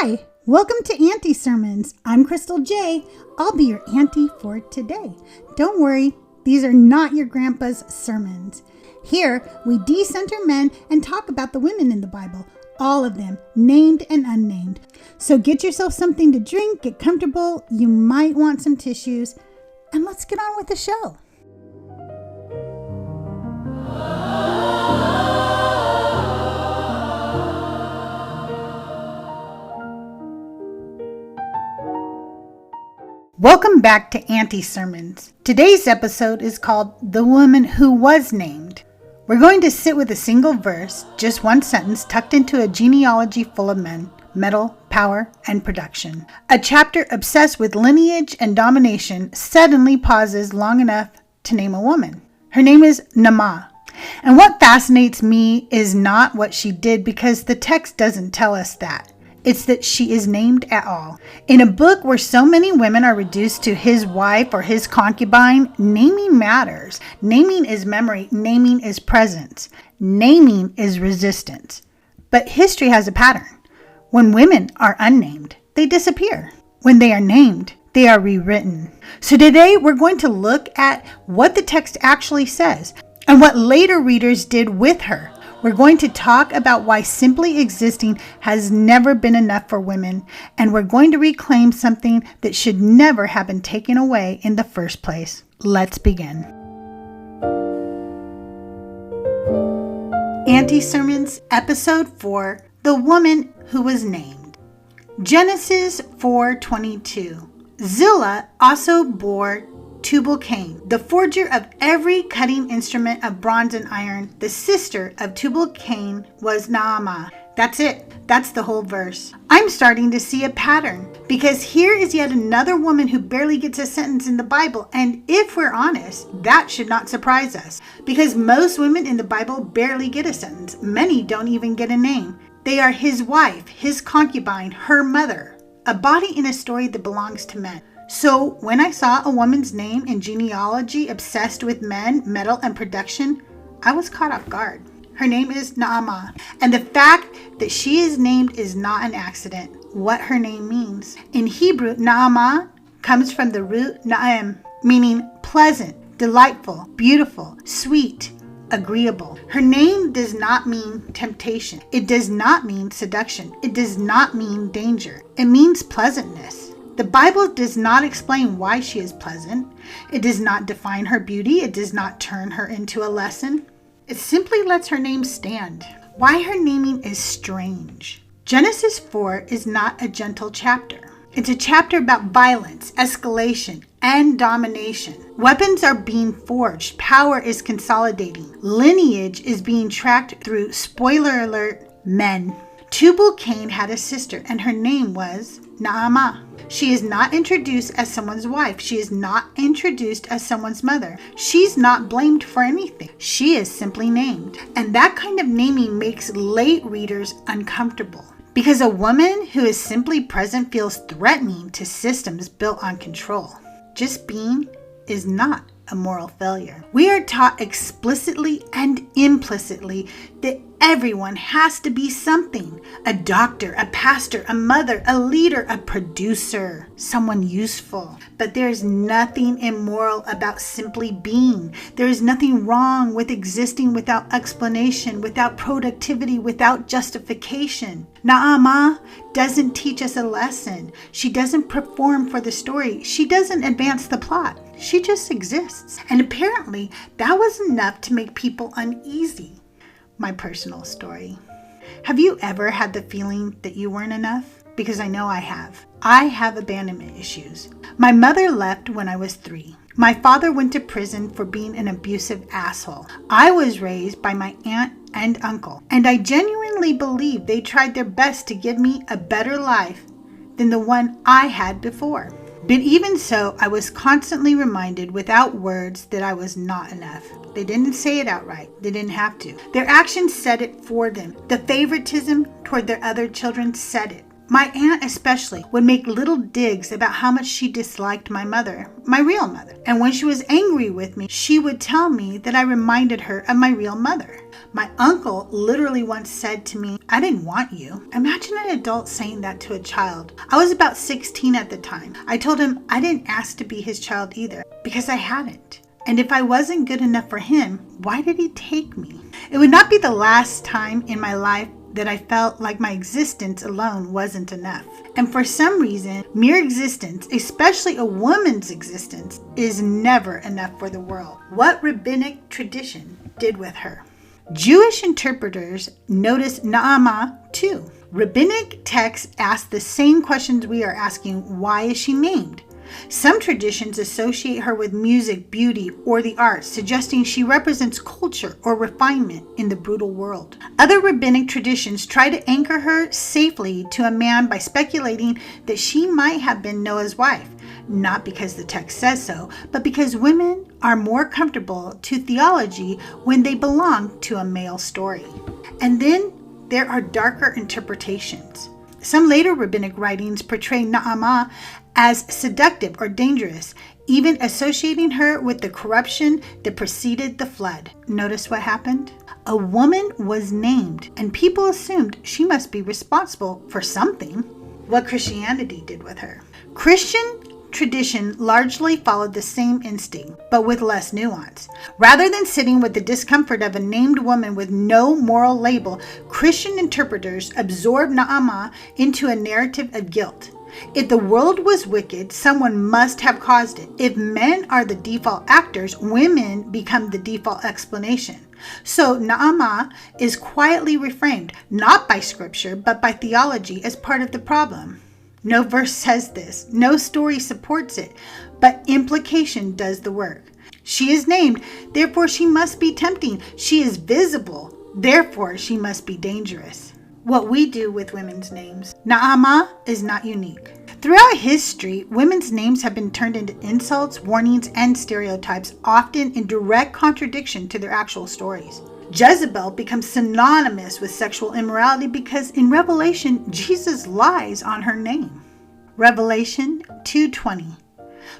Hi, welcome to Auntie Sermons. I'm Crystal J. I'll be your auntie for today. Don't worry, these are not your grandpa's sermons. Here, we decenter men and talk about the women in the Bible, all of them, named and unnamed. So get yourself something to drink, get comfortable, you might want some tissues, and let's get on with the show. Welcome back to Auntie Sermons. Today's episode is called The Woman Who Was Named. We're going to sit with a single verse, just one sentence tucked into a genealogy full of men, metal, power, and production. A chapter obsessed with lineage and domination suddenly pauses long enough to name a woman. Her name is Naamah. And what fascinates me is not what she did, because the text doesn't tell us that. It's that she is named at all. In a book where so many women are reduced to his wife or his concubine, naming matters. Naming is memory. Naming is presence. Naming is resistance. But history has a pattern. When women are unnamed, they disappear. When they are named, they are rewritten. So today we're going to look at what the text actually says and what later readers did with her. We're going to talk about why simply existing has never been enough for women, and we're going to reclaim something that should never have been taken away in the first place. Let's begin. Auntie Sermons, Episode 4, The Woman Who Was Named. Genesis 4:22. Zillah also bore Tubal-Cain, the forger of every cutting instrument of bronze and iron. The sister of Tubal-Cain was Naamah. That's it. That's the whole verse. I'm starting to see a pattern, because here is yet another woman who barely gets a sentence in the Bible. And if we're honest, that should not surprise us, because most women in the Bible barely get a sentence. Many don't even get a name. They are his wife, his concubine, her mother, a body in a story that belongs to men. So when I saw a woman's name in genealogy obsessed with men, metal, and production, I was caught off guard. Her name is Naamah, and the fact that she is named is not an accident. What her name means. In Hebrew, Naamah comes from the root Naam, meaning pleasant, delightful, beautiful, sweet, agreeable. Her name does not mean temptation. It does not mean seduction. It does not mean danger. It means pleasantness. The Bible does not explain why she is pleasant. It does not define her beauty. It does not turn her into a lesson. It simply lets her name stand. Why her naming is strange. Genesis 4 is not a gentle chapter. It's a chapter about violence, escalation, and domination. Weapons are being forged. Power is consolidating. Lineage is being tracked through, spoiler alert, men. Tubal-Cain had a sister, and her name was Naamah. She is not introduced as someone's wife. She is not introduced as someone's mother. She's not blamed for anything. She is simply named. And that kind of naming makes late readers uncomfortable, because a woman who is simply present feels threatening to systems built on control. Just being is not a moral failure. We are taught explicitly and implicitly that everyone has to be something. A doctor, a pastor, a mother, a leader, a producer, someone useful. But there is nothing immoral about simply being. There is nothing wrong with existing without explanation, without productivity, without justification. Naamah doesn't teach us a lesson. She doesn't perform for the story. She doesn't advance the plot. She just exists. And apparently that was enough to make people uneasy. My personal story. Have you ever had the feeling that you weren't enough? Because I know I have. I have abandonment issues. My mother left when I was 3. My father went to prison for being an abusive asshole. I was raised by my aunt and uncle, and I genuinely believe they tried their best to give me a better life than the one I had before. But even so, I was constantly reminded without words that I was not enough. They didn't say it outright. They didn't have to. Their actions said it for them. The favoritism toward their other children said it. My aunt especially would make little digs about how much she disliked my mother, my real mother. And when she was angry with me, she would tell me that I reminded her of my real mother. My uncle literally once said to me, "I didn't want you." Imagine an adult saying that to a child. I was about 16 at the time. I told him I didn't ask to be his child either because I hadn't. And if I wasn't good enough for him, why did he take me? It would not be the last time in my life that I felt like my existence alone wasn't enough. And for some reason, mere existence, especially a woman's existence, is never enough for the world. What rabbinic tradition did with her? Jewish interpreters notice Naamah too. Rabbinic texts ask the same questions we are asking. Why is she named? Some traditions associate her with music, beauty, or the arts, suggesting she represents culture or refinement in the brutal world. Other rabbinic traditions try to anchor her safely to a man by speculating that she might have been Noah's wife, not because the text says so, but because women are more comfortable to theology when they belong to a male story. And then there are darker interpretations. Some later rabbinic writings portray Naamah as seductive or dangerous, even associating her with the corruption that preceded the flood. Notice what happened? A woman was named, and people assumed she must be responsible for something. What Christianity did with her. Christian tradition largely followed the same instinct, but with less nuance. Rather than sitting with the discomfort of a named woman with no moral label, Christian interpreters absorbed Naamah into a narrative of guilt. If the world was wicked, someone must have caused it. If men are the default actors, women become the default explanation. So Naamah is quietly reframed, not by scripture, but by theology as part of the problem. No verse says this, no story supports it, but implication does the work. She is named, therefore she must be tempting. She is visible, therefore she must be dangerous. What we do with women's names. Naamah is not unique. Throughout history, women's names have been turned into insults, warnings, and stereotypes, often in direct contradiction to their actual stories. Jezebel becomes synonymous with sexual immorality because in Revelation, Jesus lies on her name. Revelation 2:20.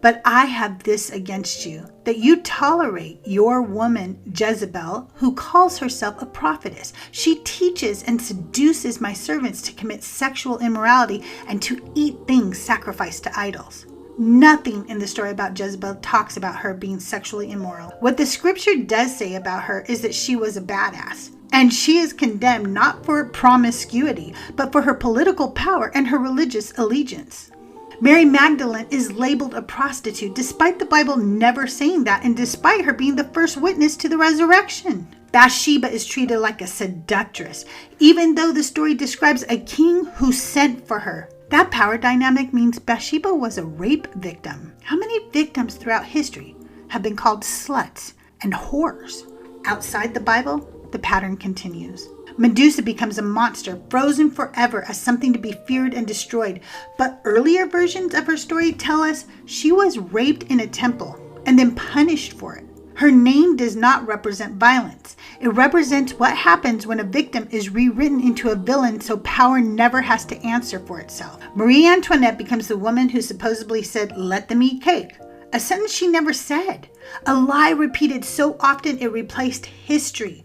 But I have this against you, that you tolerate your woman Jezebel, who calls herself a prophetess. She teaches and seduces my servants to commit sexual immorality and to eat things sacrificed to idols. Nothing in the story about Jezebel talks about her being sexually immoral. What the scripture does say about her is that she was a badass. And she is condemned not for promiscuity, but for her political power and her religious allegiance. Mary Magdalene is labeled a prostitute, despite the Bible never saying that, and despite her being the first witness to the resurrection. Bathsheba is treated like a seductress, even though the story describes a king who sent for her. That power dynamic means Bathsheba was a rape victim. How many victims throughout history have been called sluts and whores? Outside the Bible, the pattern continues. Medusa becomes a monster, frozen forever as something to be feared and destroyed. But earlier versions of her story tell us she was raped in a temple and then punished for it. Her name does not represent violence. It represents what happens when a victim is rewritten into a villain so power never has to answer for itself. Marie Antoinette becomes the woman who supposedly said, "Let them eat cake," a sentence she never said. A lie repeated so often it replaced history.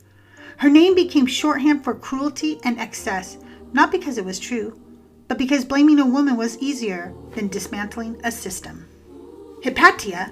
Her name became shorthand for cruelty and excess, not because it was true, but because blaming a woman was easier than dismantling a system. Hypatia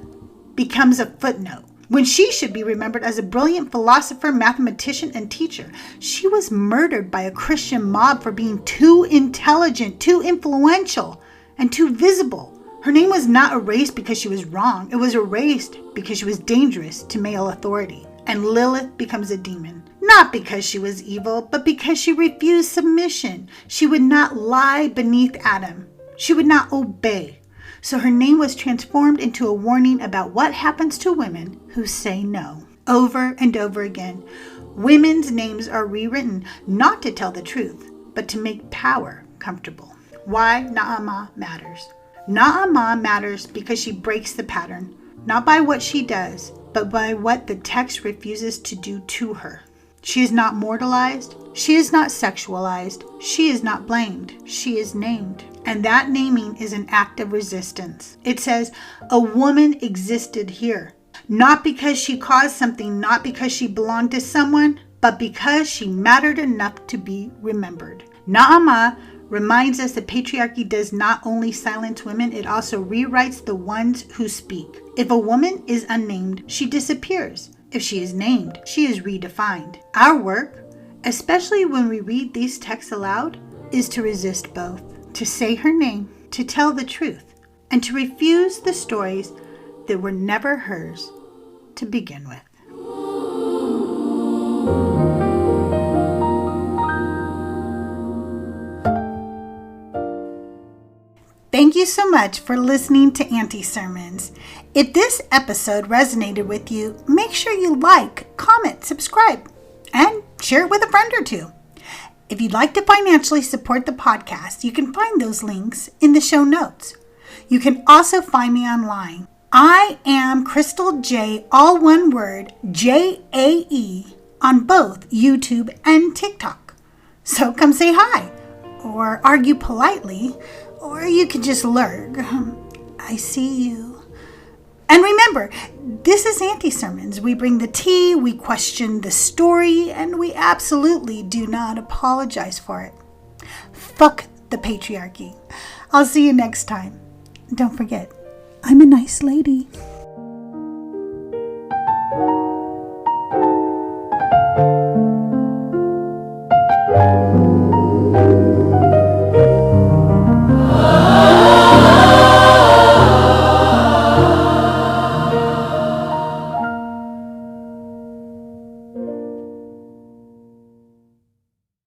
becomes a footnote, when she should be remembered as a brilliant philosopher, mathematician, and teacher. She was murdered by a Christian mob for being too intelligent, too influential, and too visible. Her name was not erased because she was wrong. It was erased because she was dangerous to male authority. And Lilith becomes a demon. Not because she was evil, but because she refused submission. She would not lie beneath Adam. She would not obey. So her name was transformed into a warning about what happens to women who say no. Over and over again, women's names are rewritten, not to tell the truth, but to make power comfortable. Why Naamah matters. Naamah matters because she breaks the pattern, not by what she does, but by what the text refuses to do to her. She is not mortalized. She is not sexualized. She is not blamed. She is named. And that naming is an act of resistance. It says, a woman existed here. Not because she caused something, not because she belonged to someone, but because she mattered enough to be remembered. Naamah reminds us that patriarchy does not only silence women, it also rewrites the ones who speak. If a woman is unnamed, she disappears. If she is named, she is redefined. Our work, especially when we read these texts aloud, is to resist both, to say her name, to tell the truth, and to refuse the stories that were never hers to begin with. Thank you so much for listening to Auntie Sermons. If this episode resonated with you, make sure you like, comment, subscribe, and share it with a friend or two. If you'd like to financially support the podcast, you can find those links in the show notes. You can also find me online. I am Crystal J, all one word, Jae, on both YouTube and TikTok. So come say hi, or argue politely, or you could just lurk. I see you. And remember, this is Auntie Sermons. We bring the tea, we question the story, and we absolutely do not apologize for it. Fuck the patriarchy. I'll see you next time. Don't forget, I'm a nice lady.